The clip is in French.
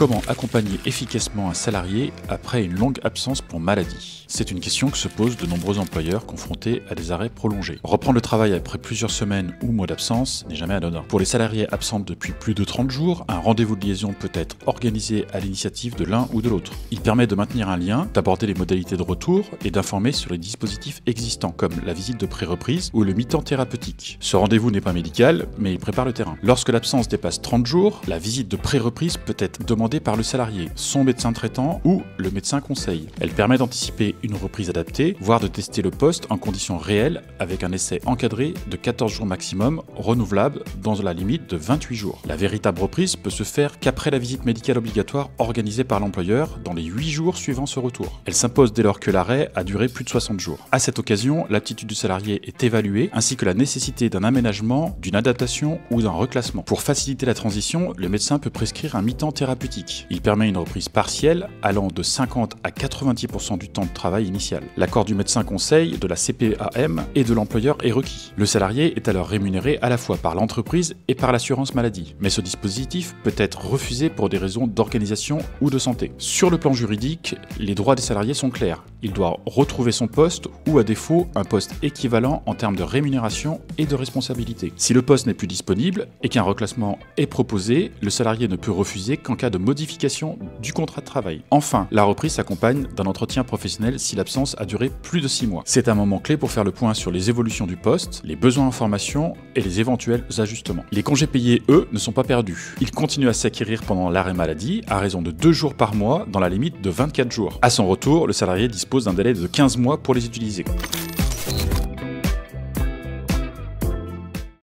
Comment accompagner efficacement un salarié après une longue absence pour maladie? C'est une question que se posent de nombreux employeurs confrontés à des arrêts prolongés. Reprendre le travail après plusieurs semaines ou mois d'absence n'est jamais anodin. Pour les salariés absents depuis plus de 30 jours, un rendez-vous de liaison peut être organisé à l'initiative de l'un ou de l'autre. Il permet de maintenir un lien, d'aborder les modalités de retour et d'informer sur les dispositifs existants comme la visite de pré-reprise ou le mi-temps thérapeutique. Ce rendez-vous n'est pas médical, mais il prépare le terrain. Lorsque l'absence dépasse 30 jours, la visite de pré-reprise peut être demandée par le salarié, son médecin traitant ou le médecin conseil. Elle permet d'anticiper une reprise adaptée, voire de tester le poste en conditions réelles avec un essai encadré de 14 jours maximum, renouvelable dans la limite de 28 jours. La véritable reprise peut se faire qu'après la visite médicale obligatoire organisée par l'employeur dans les 8 jours suivant ce retour. Elle s'impose dès lors que l'arrêt a duré plus de 60 jours. À cette occasion, l'aptitude du salarié est évaluée ainsi que la nécessité d'un aménagement, d'une adaptation ou d'un reclassement. Pour faciliter la transition, le médecin peut prescrire un mi-temps thérapeutique. Il permet une reprise partielle allant de 50 à 90% du temps de travail initial. L'accord du médecin conseil, de la CPAM et de l'employeur est requis. Le salarié est alors rémunéré à la fois par l'entreprise et par l'assurance maladie. Mais ce dispositif peut être refusé pour des raisons d'organisation ou de santé. Sur le plan juridique, les droits des salariés sont clairs. Il doit retrouver son poste ou à défaut un poste équivalent en termes de rémunération et de responsabilité. Si le poste n'est plus disponible et qu'un reclassement est proposé, le salarié ne peut refuser qu'en cas de modification du contrat de travail. Enfin, la reprise s'accompagne d'un entretien professionnel si l'absence a duré plus de 6 mois. C'est un moment clé pour faire le point sur les évolutions du poste, les besoins en formation et les éventuels ajustements. Les congés payés, eux, ne sont pas perdus. Ils continuent à s'acquérir pendant l'arrêt maladie à raison de 2 jours par mois dans la limite de 24 jours. À son retour, le salarié dispose d'un délai de 15 mois pour les utiliser.